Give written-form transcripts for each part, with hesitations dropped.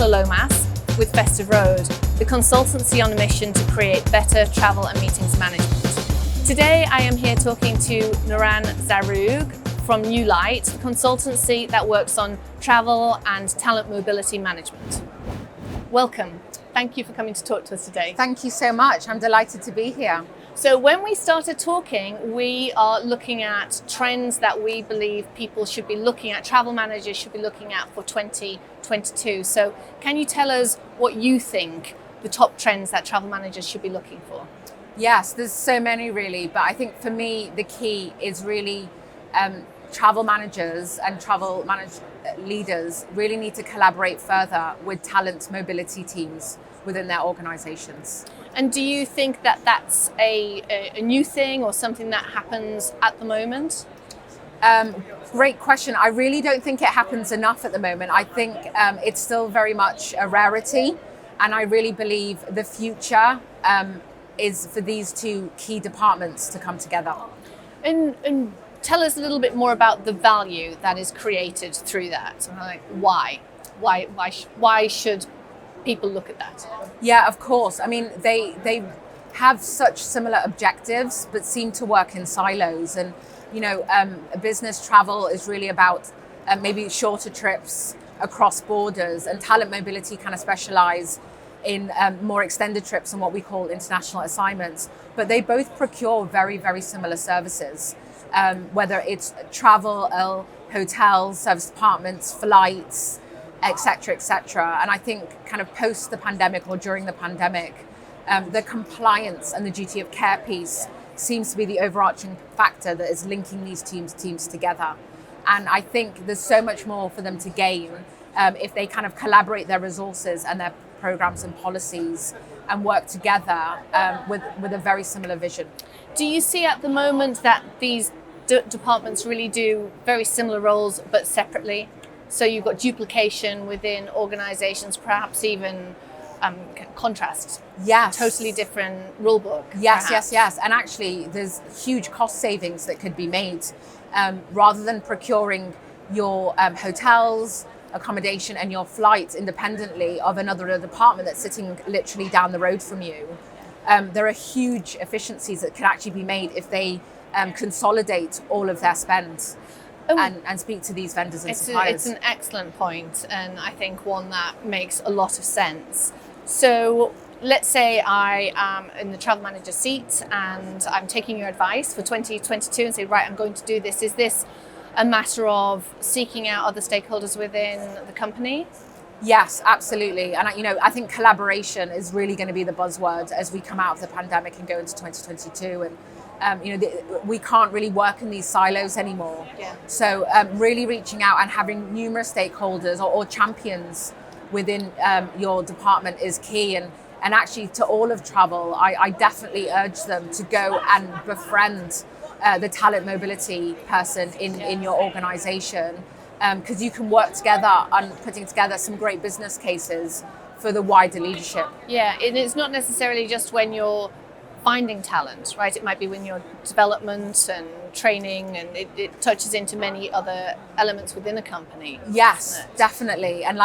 Nicola Lomas with FESTIVE Road, the consultancy on a mission to create better travel and meetings management. Today I am here talking to Nouran Zarroug from NuLight, the consultancy that works on travel and talent mobility management. Welcome. Thank you for coming to talk to us today. Thank you so much. I'm delighted to be here. So when we started talking, we are looking at trends that we believe people should be looking at, travel managers should be looking at for 2022. So can you tell us what you think the top trends that travel managers should be looking for? Yes, there's so many really, but I think for me, the key is really travel managers and travel leaders really need to collaborate further with talent mobility teams within their organizations. And do you think that that's a new thing or something that happens at the moment? Great question. I really don't think it happens enough at the moment. I think it's still very much a rarity, and I really believe the future is for these two key departments to come together. And tell us a little bit more about the value that is created through that. So like why should people look at that? Yeah, of course. I mean, they have such similar objectives, but seem to work in silos. And business travel is really about maybe shorter trips across borders, and talent mobility kind of specialize in more extended trips and what we call international assignments. But they both procure very, very similar services, whether it's travel, hotels, service apartments, flights, etc., etc. And I think kind of post the pandemic or during the pandemic, the compliance and the duty of care piece seems to be the overarching factor that is linking these teams together. And I think there's so much more for them to gain if they kind of collaborate their resources and their programs and policies and work together with a very similar vision. Do you see at the moment that these departments really do very similar roles but separately? So you've got duplication within organizations, perhaps even contrast. Yes. Totally different rule book. Yes. And actually there's huge cost savings that could be made rather than procuring your hotels, accommodation and your flights independently of another department that's sitting literally down the road from you. There are huge efficiencies that could actually be made if they consolidate all of their spend. And speak to these vendors and suppliers. It's an excellent point, and I think one that makes a lot of sense. So let's say I am in the travel manager seat and I'm taking your advice for 2022 and say, right, I'm going to do this. Is this a matter of seeking out other stakeholders within the company? Yes, absolutely. And I think collaboration is really going to be the buzzword as we come out of the pandemic and go into 2022. And we can't really work in these silos anymore. Yeah. So really reaching out and having numerous stakeholders or champions within your department is key. And actually to all of travel, I definitely urge them to go and befriend the talent mobility person in your organization, because you can work together on putting together some great business cases for the wider leadership. Yeah, it's not necessarily just when you're finding talent, right? It might be when your development and training, and it touches into many other elements within a company. Yes, definitely. And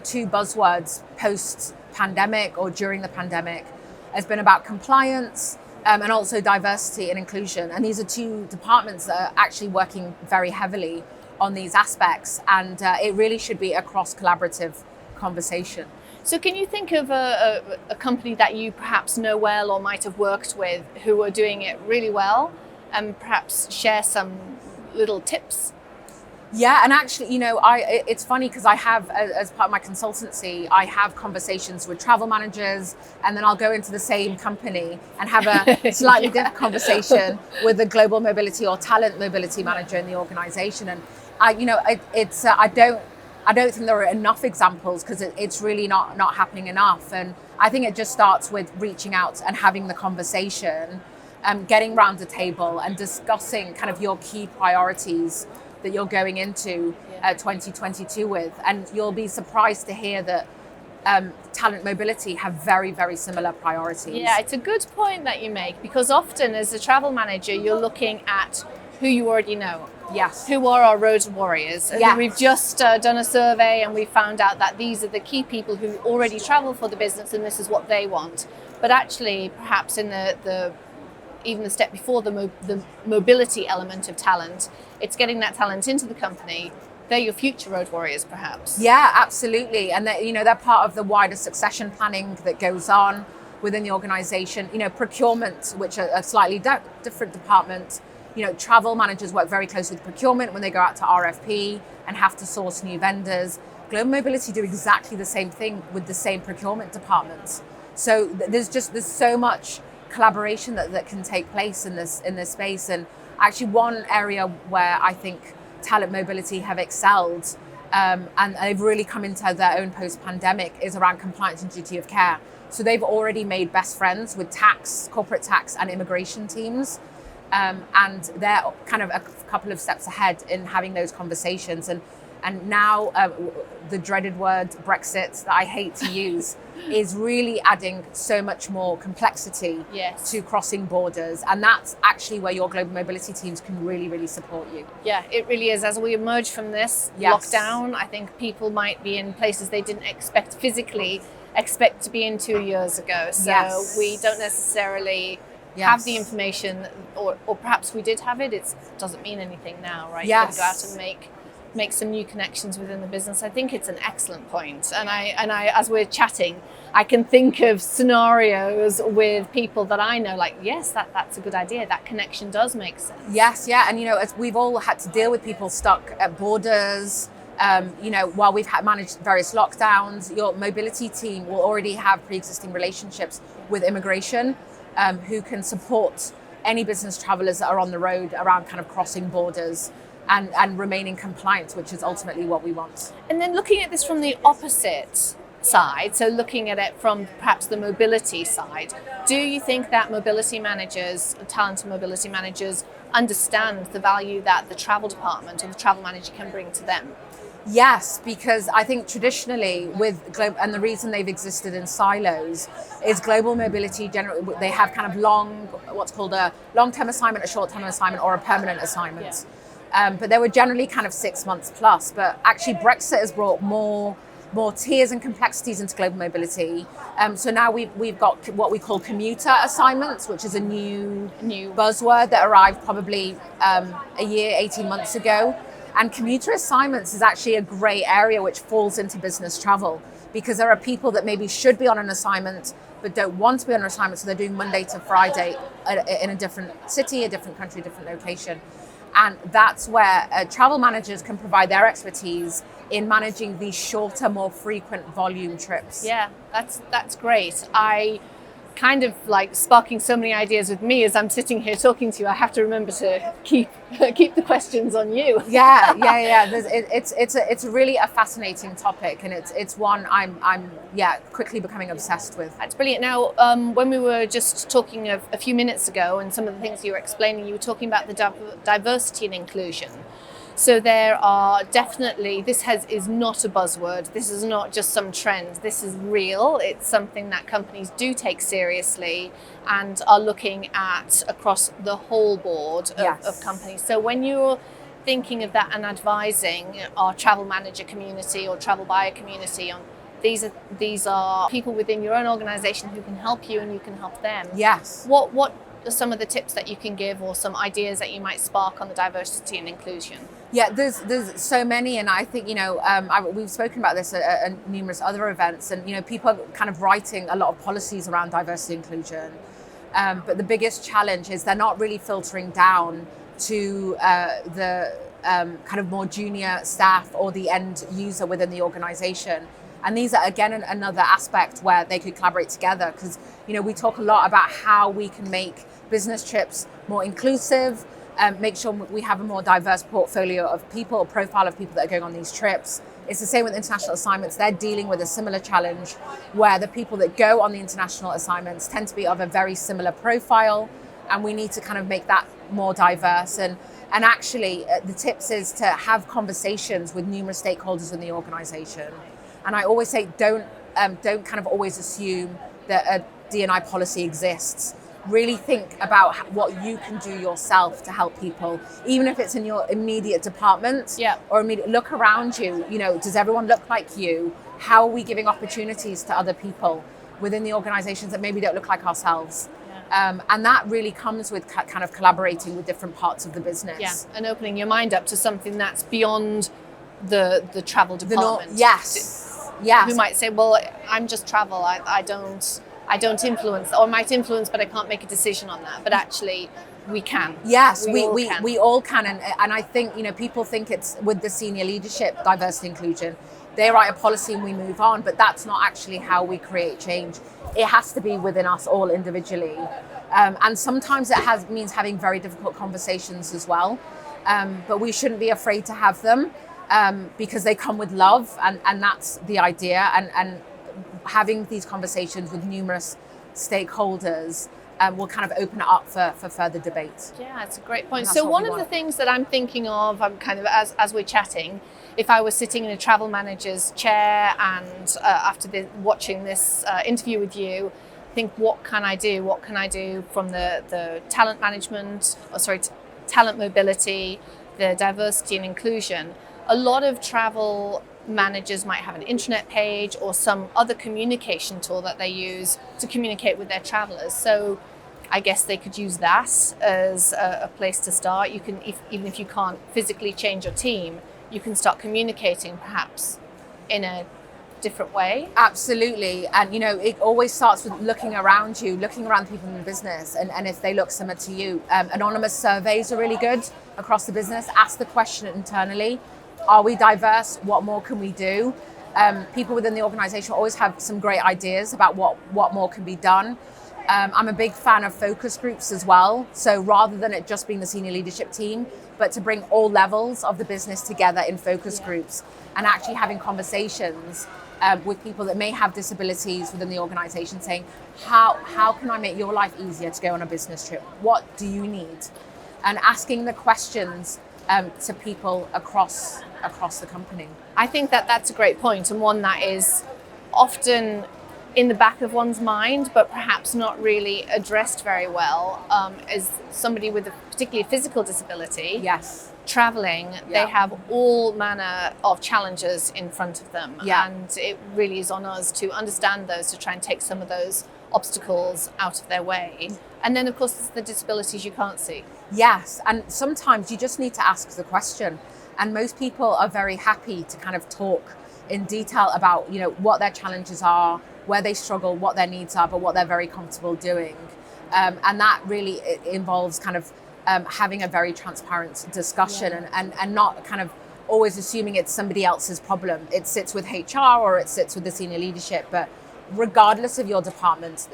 two buzzwords post-pandemic or during the pandemic has been about compliance and also diversity and inclusion. And these are two departments that are actually working very heavily on these aspects. And it really should be a cross-collaborative conversation. So can you think of a company that you perhaps know well or might have worked with who are doing it really well, and perhaps share some little tips? Yeah, and actually, it's funny because I have, as part of my consultancy, I have conversations with travel managers, and then I'll go into the same company and have a slightly different conversation with a global mobility or talent mobility manager in the organization. And I don't think there are enough examples because it's really not happening enough. And I think it just starts with reaching out and having the conversation, getting around the table and discussing kind of your key priorities that you're going into 2022 with. And you'll be surprised to hear that talent mobility have very, very similar priorities. Yeah, it's a good point that you make, because often as a travel manager, you're looking at who you already know. Yes. who are our road warriors. And Yes. we've just done a survey and we found out that these are the key people who already travel for the business and this is what they want. But actually, perhaps in even the step before the mobility element of talent, it's getting that talent into the company. They're your future road warriors, perhaps. Yeah, absolutely. And they're part of the wider succession planning that goes on within the organization. Procurement, which are a slightly different department. Travel managers work very closely with procurement when they go out to RFP and have to source new vendors. Global mobility do exactly the same thing with the same procurement departments. So there's so much collaboration that can take place in this space. And actually one area where I think talent mobility have excelled and they've really come into their own post-pandemic is around compliance and duty of care. So they've already made best friends with tax, corporate tax and immigration teams. And they're kind of a couple of steps ahead in having those conversations. And now the dreaded word Brexit that I hate to use is really adding so much more complexity to crossing borders. And that's actually where your global mobility teams can really, really support you. Yeah, it really is. As we emerge from this lockdown, I think people might be in places they didn't physically expect to be in 2 years ago. So we don't necessarily have the information, or perhaps we did have it. It doesn't mean anything now, right? Yes. You can go out and make some new connections within the business. I think it's an excellent point. And I, as we're chatting, I can think of scenarios with people that I know, like, yes, that's a good idea. That connection does make sense. Yes, yeah. And, as we've all had to deal with people stuck at borders, while we've managed various lockdowns, your mobility team will already have pre-existing relationships with immigration who can support any business travelers that are on the road around kind of crossing borders and remaining compliant, which is ultimately what we want. And then looking at this from the opposite side, so looking at it from perhaps the mobility side, do you think that mobility managers, talent and mobility managers, understand the value that the travel department or the travel manager can bring to them? Yes, because I think traditionally and the reason they've existed in silos is global mobility generally, they have kind of what's called a long-term assignment, a short-term assignment, or a permanent assignment. But they were generally kind of 6 months plus. But actually Brexit has brought more tiers and complexities into global mobility. So now we've got what we call commuter assignments, which is a new buzzword that arrived probably a year, 18 months ago. And commuter assignments is actually a grey area which falls into business travel, because there are people that maybe should be on an assignment but don't want to be on an assignment, so they're doing Monday to Friday in a different city, a different country, a different location. And that's where travel managers can provide their expertise in managing these shorter, more frequent volume trips. Yeah, that's great. I kind of like sparking so many ideas with me as I'm sitting here talking to you. I have to remember to keep the questions on you. Yeah. It's really a fascinating topic, and it's one I'm quickly becoming obsessed with. That's brilliant. Now, when we were just talking a few minutes ago, and some of the things you were explaining, you were talking about the diversity and inclusion. So there are definitely, is not a buzzword. This is not just some trend. This is real. It's something that companies do take seriously and are looking at across the whole board of companies. So when you're thinking of that and advising our travel manager community or travel buyer community on these are people within your own organization who can help you and you can help them. Yes. What are some of the tips that you can give, or some ideas that you might spark on the diversity and inclusion? Yeah, there's so many, and I think we've spoken about this at numerous other events, and people are kind of writing a lot of policies around diversity and inclusion, but the biggest challenge is they're not really filtering down to the kind of more junior staff or the end user within the organization. And these are, again, another aspect where they could collaborate together, because we talk a lot about how we can make business trips more inclusive, make sure we have a more diverse portfolio of people, profile of people that are going on these trips. It's the same with international assignments. They're dealing with a similar challenge where the people that go on the international assignments tend to be of a very similar profile, and we need to kind of make that more diverse. And actually, the tips is to have conversations with numerous stakeholders in the organization. And I always say, don't kind of always assume that a DE&I policy exists. really think about what you can do yourself to help people, even if it's in your immediate department or immediate. Look around you, does everyone look like you? How are we giving opportunities to other people within the organizations that maybe don't look like ourselves? And that really comes with kind of collaborating with different parts of the business. Yeah, and opening your mind up to something that's beyond the travel department. Yes. Who might say, well, I'm just travel. I don't influence, or might influence, but I can't make a decision on that. But actually, we can. Yes, we all can. And I think, people think it's with the senior leadership, diversity inclusion, they write a policy and we move on, but that's not actually how we create change. It has to be within us all individually. And sometimes it means having very difficult conversations as well. But we shouldn't be afraid to have them because they come with love, and that's the idea. And having these conversations with numerous stakeholders will kind of open it up for further debate. Yeah, it's a great point. So one of the things that I'm thinking of, I'm kind of as we're chatting, if I was sitting in a travel manager's chair and after watching this interview with you, think, what can I do? What can I do from the talent management, talent mobility, the diversity and inclusion? A lot of travel managers might have an intranet page or some other communication tool that they use to communicate with their travelers. So I guess they could use that as a place to start. You can, even if you can't physically change your team, you can start communicating perhaps in a different way. Absolutely. And it always starts with looking around you, looking around people in the business, and if they look similar to you. Anonymous surveys are really good across the business. Ask the question internally: are we diverse? What more can we do? People within the organization always have some great ideas about what more can be done. I'm a big fan of focus groups as well. So rather than it just being the senior leadership team, but to bring all levels of the business together in focus groups and actually having conversations with people that may have disabilities within the organization, saying, how can I make your life easier to go on a business trip? What do you need? And asking the questions to people across the company. I think that's a great point, and one that is often in the back of one's mind, but perhaps not really addressed very well. As somebody with a particularly physical disability, traveling, they have all manner of challenges in front of them, and it really is on us to understand those, to try and take some of those obstacles out of their way. And then, of course, there's the disabilities you can't see. Yes, and sometimes you just need to ask the question. And most people are very happy to kind of talk in detail about, what their challenges are, where they struggle, what their needs are, but what they're very comfortable doing. And that really involves kind of having a very transparent discussion and not kind of always assuming it's somebody else's problem. It sits with HR or it sits with the senior leadership, but regardless of your department,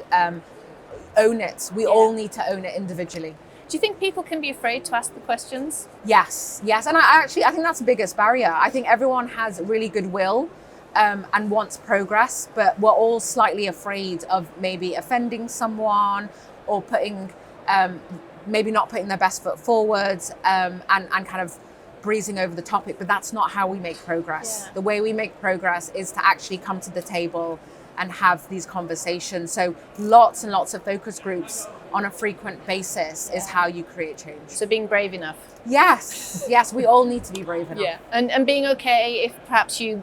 own it. We all need to own it individually. Do you think people can be afraid to ask the questions? Yes. And I think that's the biggest barrier. I think everyone has really good will and wants progress, but we're all slightly afraid of maybe offending someone or maybe not putting their best foot forward and kind of breezing over the topic. But that's not how we make progress. The way we make progress is to actually come to the table and have these conversations. So lots and lots of focus groups on a frequent basis is how you create change. So being brave enough. Yes, we all need to be brave enough. Yeah, and being okay if perhaps you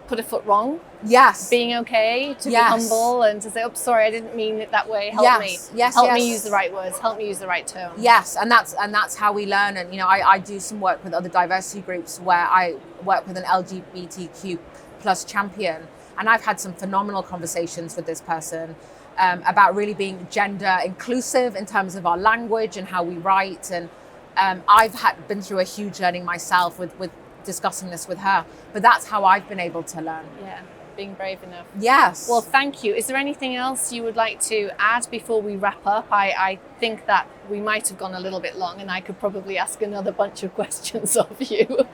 put a foot wrong. Yes. Being okay to be humble and to say, oh, sorry, I didn't mean it that way. Help me. Help me use the right words. Help me use the right tone. Yes, and that's how we learn. And I do some work with other diversity groups where I work with an LGBTQ plus champion. And I've had some phenomenal conversations with this person about really being gender inclusive in terms of our language and how we write. And I've been through a huge learning myself with discussing this with her. But that's how I've been able to learn. Yeah, being brave enough. Yes. Well, thank you. Is there anything else you would like to add before we wrap up? I think that we might have gone a little bit long and I could probably ask another bunch of questions of you.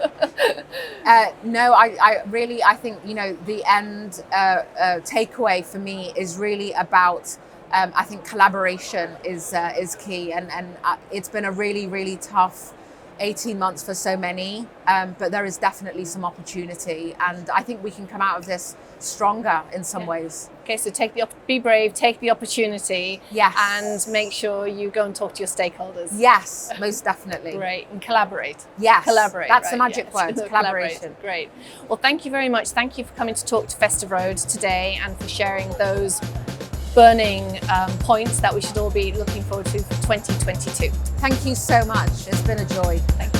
No, I think, the end takeaway for me is really about, I think collaboration is key. And it's been a really, really tough 18 months for so many, but there is definitely some opportunity, and I think we can come out of this stronger in some ways. Okay, so be brave, take the opportunity, Yes, and make sure you go and talk to your stakeholders. Yes, most definitely. Great, and collaborate. Yes, collaborate. That's right? the magic word, collaboration. Great. Well, thank you very much. Thank you for coming to talk to Festive Road today and for sharing those burning points that we should all be looking forward to for 2022. Thank you so much. It's been a joy. Thank you.